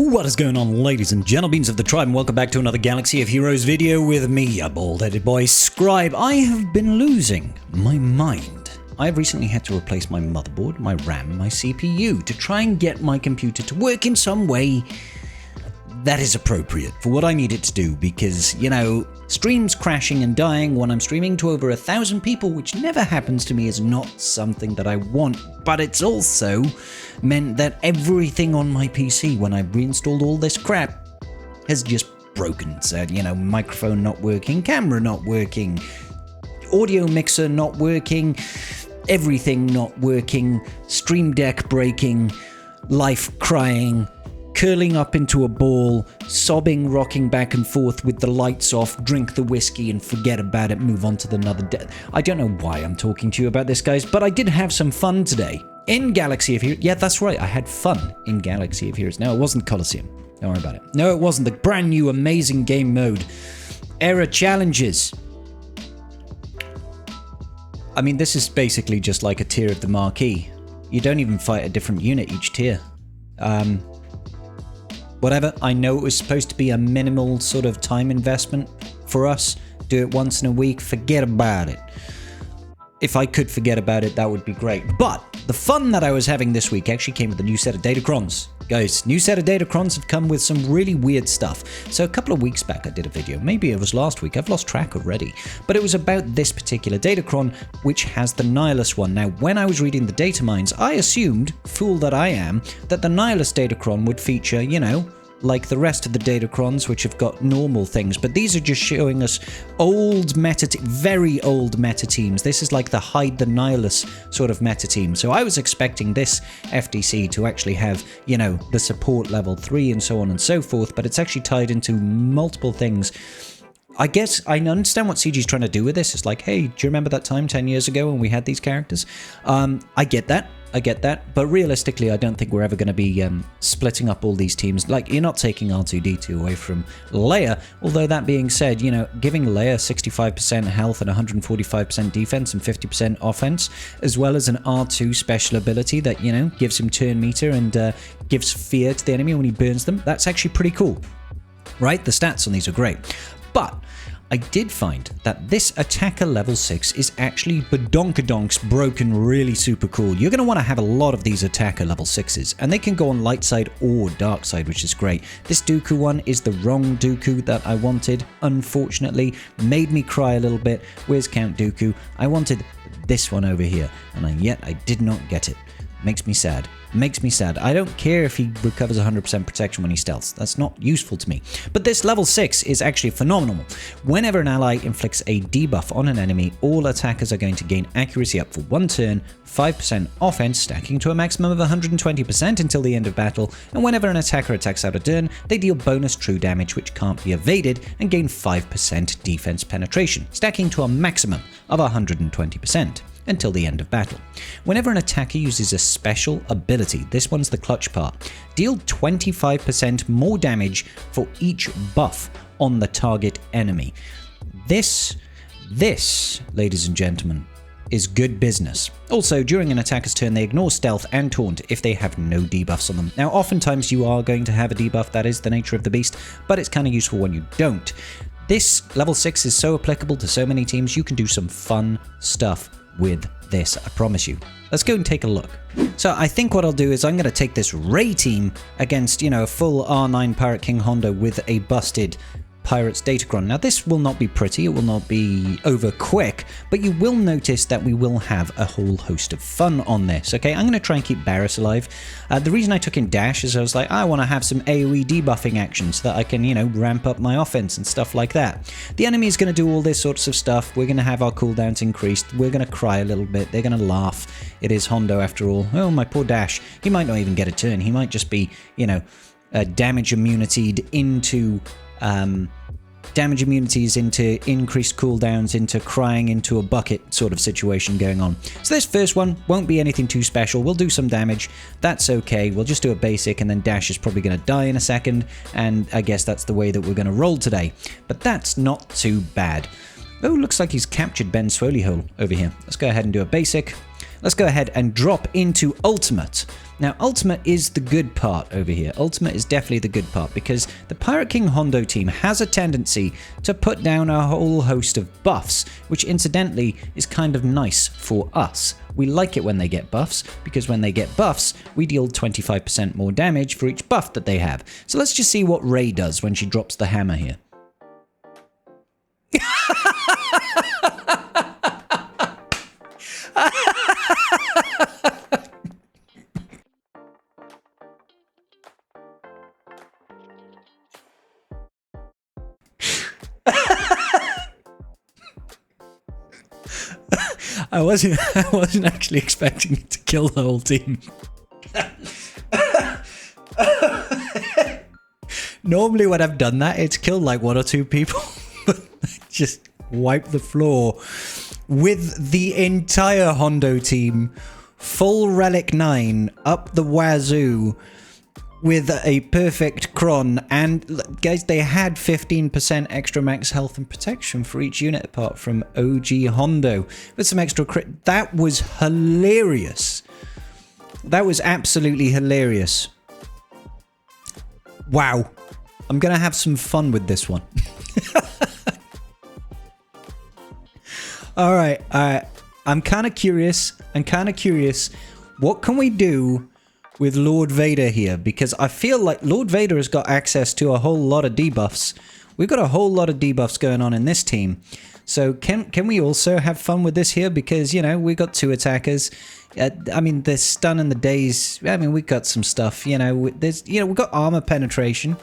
What is going on, ladies and gentlemen of the tribe, and welcome back to another Galaxy of Heroes video with me, a bald-headed boy, Scribe. I have been losing my mind. I have recently had to replace my motherboard, my RAM, my CPU to try and get my computer to work in some way that is appropriate for what I need it to do, because, you know, streams crashing and dying when I'm streaming to over 1,000 people, which never happens to me, is not something that I want, but it's also meant that everything on my PC, when I reinstalled all this crap, has just broken. So, you know, microphone not working, camera not working, audio mixer not working, everything not working, Stream Deck breaking, life crying, curling up into a ball, sobbing, rocking back and forth with the lights off, drink the whiskey and forget about it, move on to the another day. I don't know why I'm talking to you about this, guys, but I did have some fun today in Galaxy of Heroes. Yeah, that's right, I had fun in Galaxy of Heroes. No, it wasn't Colosseum. Don't worry about it. No, it wasn't. The brand new amazing game mode. Era challenges. I mean, this is basically just like a tier of the marquee. You don't even fight a different unit each tier. Whatever, I know it was supposed to be a minimal sort of time investment for us. Do it once in a week, forget about it. If I could forget about it, that would be great. But the fun that I was having this week actually came with a new set of datacrons. Guys, new set of datacrons have come with some really weird stuff. So a couple of weeks back I did a video, maybe it was last week, I've lost track already, but it was about this particular datacron, which has the Nihilus one. Now, when I was reading the data mines, I assumed, fool that I am, that the Nihilus datacron would feature, you know, like the rest of the datacrons, which have got normal things, but these are just showing us old very old meta teams. This is like the Hide the Nihilus sort of meta team. So I was expecting this FDC to actually have, you know, the support level 3 and so on and so forth, but it's actually tied into multiple things. I guess I understand what CG's trying to do with this. It's like, hey, do you remember that time 10 years ago when we had these characters? I get that, but realistically, I don't think we're ever going to be splitting up all these teams. Like, you're not taking R2-D2 away from Leia, although that being said, you know, giving Leia 65% health and 145% defense and 50% offense, as well as an R2 special ability that, you know, gives him turn meter and gives fear to the enemy when he burns them, that's actually pretty cool, right? The stats on these are great. But I did find that this attacker level 6 is actually badonkadonks broken really super cool. You're going to want to have a lot of these attacker level 6s, and they can go on light side or dark side, which is great. This Dooku one is the wrong Dooku that I wanted, unfortunately. Made me cry a little bit. Where's Count Dooku? I wanted this one over here, and yet I did not get it. Makes me sad. Makes me sad. I don't care if he recovers 100% protection when he stealths. That's not useful to me. But this level 6 is actually phenomenal. Whenever an ally inflicts a debuff on an enemy, all attackers are going to gain accuracy up for 1 turn, 5% offense, stacking to a maximum of 120% until the end of battle, and whenever an attacker attacks out of turn, they deal bonus true damage which can't be evaded and gain 5% defense penetration, stacking to a maximum of 120%. Until the end of battle. Whenever an attacker uses a special ability, this one's the clutch part, deal 25% more damage for each buff on the target enemy. This, ladies and gentlemen, is good business. Also, during an attacker's turn, they ignore stealth and taunt if they have no debuffs on them. Now, oftentimes you are going to have a debuff, that is the nature of the beast, but it's kind of useful when you don't. This level 6 is so applicable to so many teams, you can do some fun stuff with this, I promise you. Let's go and take a look. So I think what I'll do is I'm going to take this Rey team against, you know, a full R9 Pirate King Hondo with a busted Pirates datacron. Now this will not be pretty, it will not be over quick, but you will notice that we will have a whole host of fun on this, okay? I'm going to try and keep Barriss alive. The reason I took in Dash is I was like, I want to have some AoE debuffing action so that I can, you know, ramp up my offense and stuff like that. The enemy is going to do all this sorts of stuff. We're going to have our cooldowns increased. We're going to cry a little bit. They're going to laugh. It is Hondo after all. Oh, my poor Dash. He might not even get a turn. He might just be, you know, damage immunity'd into damage immunities, into increased cooldowns, into crying into a bucket sort of situation going on. So this first one won't be anything too special. We'll do some damage. That's okay. We'll just do a basic, and then Dash is probably going to die in a second, and I guess that's the way that we're going to roll today. But that's not too bad. Oh, looks like he's captured Ben Swoleyhole over here. Let's go ahead and do a basic. let's go ahead and drop into Ultimate. Now, Ultimate is the good part over here. Ultimate is definitely the good part because the Pirate King Hondo team has a tendency to put down a whole host of buffs, which incidentally is kind of nice for us. We like it when they get buffs, because when they get buffs, we deal 25% more damage for each buff that they have. So let's just see what Rey does when she drops the hammer here. I wasn't actually expecting it to kill the whole team. Normally when I've done that, it's killed like 1 or 2 people. But just wipe the floor with the entire Hondo team, full Relic 9 up the wazoo with a perfect cron. And guys, they had 15% extra max health and protection for each unit apart from OG Hondo with some extra crit. That was hilarious. That was absolutely hilarious. Wow. I'm gonna have some fun with this one. All right. I'm kind of curious. What can we do with Lord Vader here? Because I feel like Lord Vader has got access to a whole lot of debuffs. We've got a whole lot of debuffs going on in this team. So can we also have fun with this here? Because, you know, we've got 2 attackers. I mean, the stun and the daze. I mean, we've got some stuff. You know, we've got armor penetration.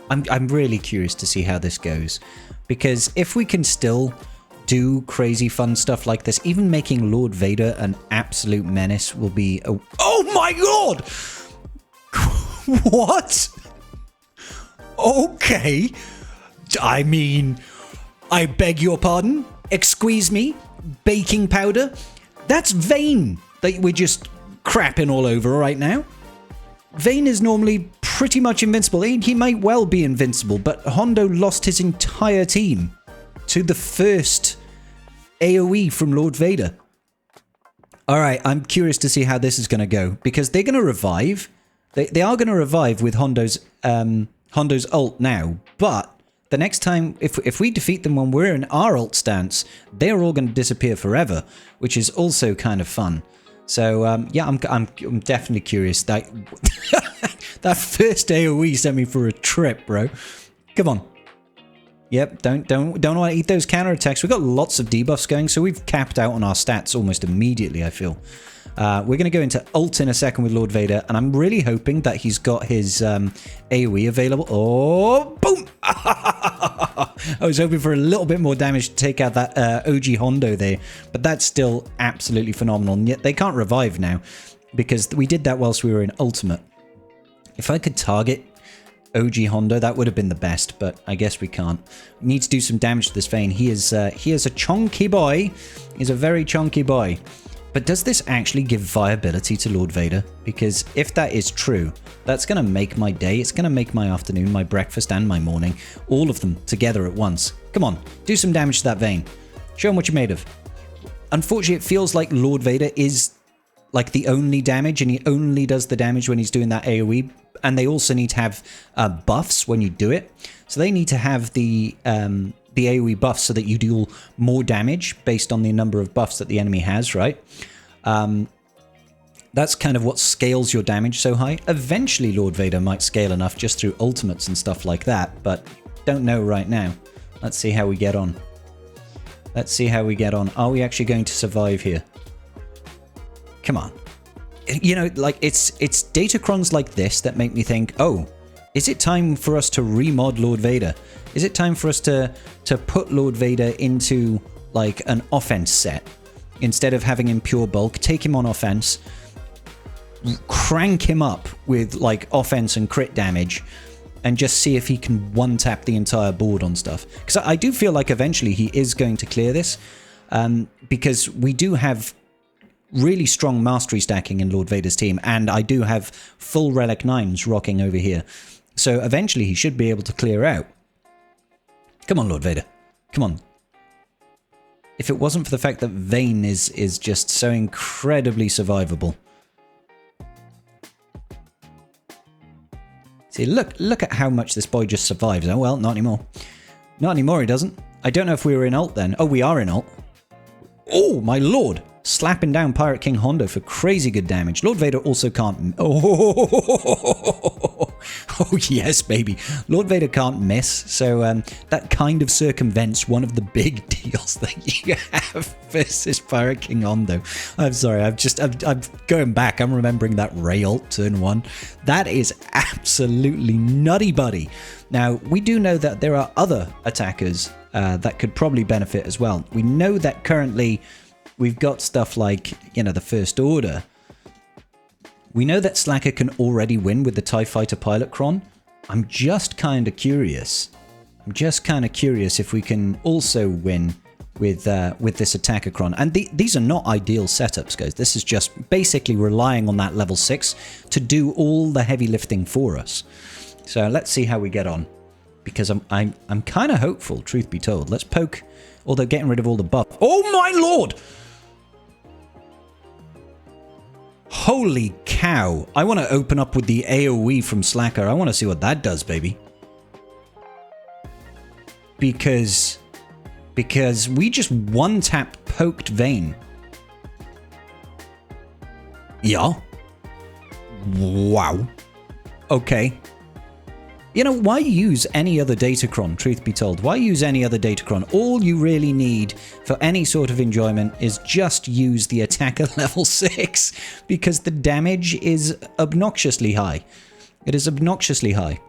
I'm really curious to see how this goes. Because if we can still do crazy fun stuff like this, even making Lord Vader an absolute menace will be a... Oh my god! What? Okay. I mean, I beg your pardon? Excuse me? Baking powder? That's Vayne that we're just crapping all over right now. Vayne is normally pretty much invincible. He might well be invincible, but Hondo lost his entire team to the first AoE from Lord Vader. Alright, I'm curious to see how this is going to go, because they're going to revive. They are going to revive with Hondo's ult now, but the next time, if we defeat them when we're in our ult stance, they're all going to disappear forever, which is also kind of fun. So, yeah, I'm definitely curious. That first AoE sent me for a trip, bro. Come on. Yep, don't want to eat those counterattacks. We've got lots of debuffs going, so we've capped out on our stats almost immediately, I feel. We're going to go into ult in a second with Lord Vader, and I'm really hoping that he's got his AoE available. Oh, boom! I was hoping for a little bit more damage to take out that OG Hondo there, but that's still absolutely phenomenal. And yet they can't revive now, because we did that whilst we were in Ultimate. If I could target OG Hondo, that would have been the best, but I guess we can't. We need to do some damage to this Vayne. He is a chonky boy. He's a very chonky boy. But does this actually give viability to Lord Vader? Because if that is true, that's going to make my day. It's going to make my afternoon, my breakfast, and my morning. All of them together at once. Come on, do some damage to that Vayne. Show him what you're made of. Unfortunately, it feels like Lord Vader is like the only damage, and he only does the damage when he's doing that AoE. And they also need to have buffs when you do it. So they need to have the AoE buffs so that you deal more damage based on the number of buffs that the enemy has, right? That's kind of what scales your damage so high. Eventually, Lord Vader might scale enough just through ultimates and stuff like that, but don't know right now. Let's see how we get on. Let's see how we get on. Are we actually going to survive here? Come on. You know, like, it's datacrons like this that make me think, oh, is it time for us to remod Lord Vader? Is it time for us to put Lord Vader into, like, an offense set? Instead of having him pure bulk, take him on offense, crank him up with, like, offense and crit damage, and just see if he can one-tap the entire board on stuff. Because I do feel like eventually he is going to clear this, because we do have really strong mastery stacking in Lord Vader's team, and I do have full Relic 9s rocking over here. So eventually he should be able to clear out. Come on, Lord Vader. Come on. if it wasn't for the fact that Vayne is just so incredibly survivable. See, look at how much this boy just survives. Oh, well, not anymore. Not anymore, he doesn't. I don't know if we were in ult then. Oh, we are in ult. Oh, my lord. Slapping down Pirate King Hondo for crazy good damage. Lord Vader also can't... Oh, oh yes, baby. Lord Vader can't miss. So that kind of circumvents one of the big deals that you have versus Pirate King Hondo. I'm sorry. I'm going back. I'm remembering that Ray ult turn 1. That is absolutely nutty buddy. Now, we do know that there are other attackers that could probably benefit as well. We know that currently... we've got stuff like, the First Order. We know that Slacker can already win with the TIE Fighter Pilot Cron. I'm just kind of curious. If we can also win with this Attacker Cron. And these are not ideal setups, guys. This is just basically relying on that level 6 to do all the heavy lifting for us. So let's see how we get on. Because I'm kind of hopeful, truth be told. Let's poke, although getting rid of all the buff. Oh my lord! Holy cow. I want to open up with the AoE from Slacker. I want to see what that does, baby. Because we just one-tap poked Vayne. Yeah. Wow. Okay. Why use any other datacron, truth be told? Why use any other datacron? All you really need for any sort of enjoyment is just use the attacker level 6, because the damage is obnoxiously high. It is obnoxiously high.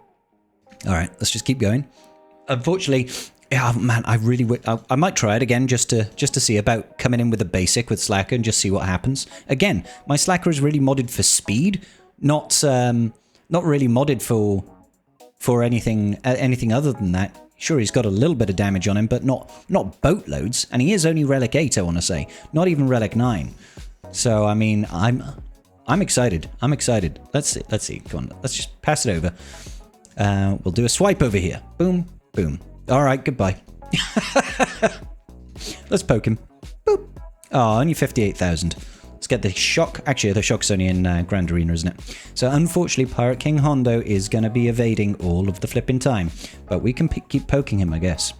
All right, let's just keep going. Unfortunately, yeah, man, I might try it again just to see about coming in with a basic with Slacker and just see what happens. Again, my Slacker is really modded for speed, not really modded for anything other than that. Sure, he's got a little bit of damage on him, but not boatloads. And he is only Relic 8, I want to say. Not even Relic 9. So, I mean, I'm excited. I'm excited. Let's see. Come on, let's just pass it over. We'll do a swipe over here. Boom, boom. All right, goodbye. Let's poke him. Boop. Oh, only 58,000. Let's get the shock. Actually, the shock's only in Grand Arena, isn't it? So unfortunately, Pirate King Hondo is going to be evading all of the flipping time. But we can keep poking him, I guess.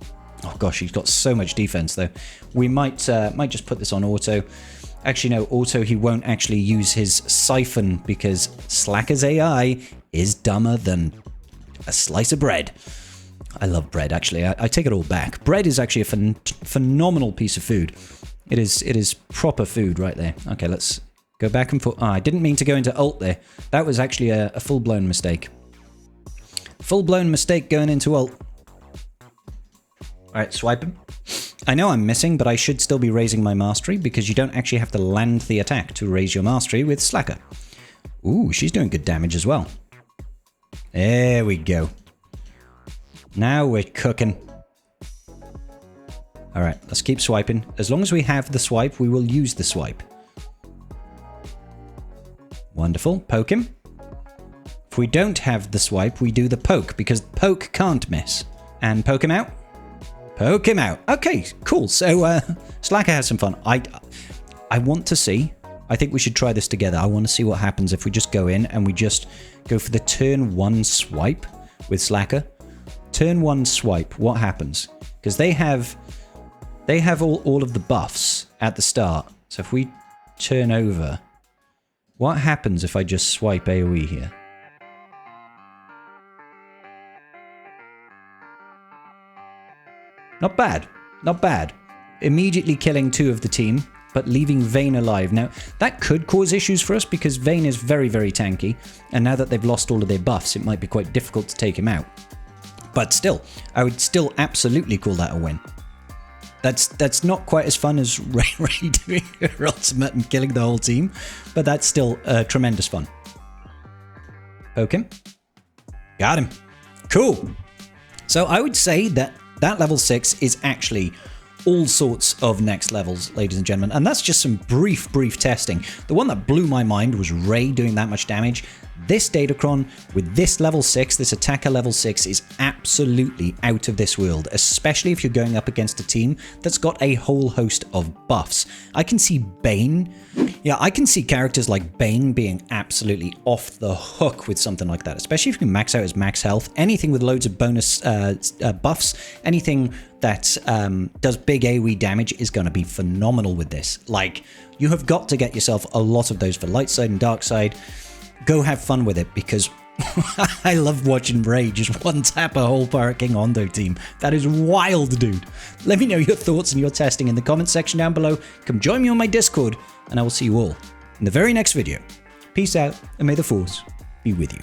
Oh gosh, he's got so much defense though. We might just put this on auto. Actually, no, auto he won't actually use his siphon because Slacker's AI is dumber than a slice of bread. I love bread, actually. I take it all back. Bread is actually a phenomenal piece of food. It is proper food right there. Okay, let's go back and forth. Oh, I didn't mean to go into ult there. That was actually a full-blown mistake. Full-blown mistake going into ult. Alright, swipe him. I know I'm missing, but I should still be raising my mastery because you don't actually have to land the attack to raise your mastery with Slacker. Ooh, she's doing good damage as well. There we go. Now we're cooking. Alright, let's keep swiping. As long as we have the swipe, we will use the swipe. Wonderful. Poke him. If we don't have the swipe, we do the poke, because poke can't miss. And poke him out. Poke him out. Okay, cool. So, Slacker has some fun. I want to see. I think we should try this together. I want to see what happens if we just go in and we just go for the turn 1 swipe with Slacker. Turn 1 swipe. What happens? Because they have all of the buffs at the start. So if we turn over, what happens if I just swipe AoE here? Not bad. Not bad. Immediately killing 2 of the team, but leaving Vayne alive. Now, that could cause issues for us because Vayne is very, very tanky. And now that they've lost all of their buffs, it might be quite difficult to take him out. But still, I would still absolutely call that a win. That's not quite as fun as Ray doing her ultimate and killing the whole team, but that's still tremendous fun. Poke him. Got him. Cool. So I would say that level 6 is actually all sorts of next levels, ladies and gentlemen, and that's just some brief testing. The one that blew my mind was Ray doing that much damage. This datacron with this level 6, this attacker level 6, is absolutely out of this world, especially if you're going up against a team that's got a whole host of buffs. I can see Bane. Yeah, I can see characters like Bane being absolutely off the hook with something like that, especially if you can max out his max health. Anything with loads of bonus buffs, anything that does big AoE damage is going to be phenomenal with this. Like, you have got to get yourself a lot of those for light side and dark side. Go have fun with it, because I love watching Ray just one tap a whole Pirate King Hondo team. That is wild, dude. Let me know your thoughts and your testing in the comment section down below. Come join me on my Discord, and I will see you all in the very next video. Peace out, and may the Force be with you.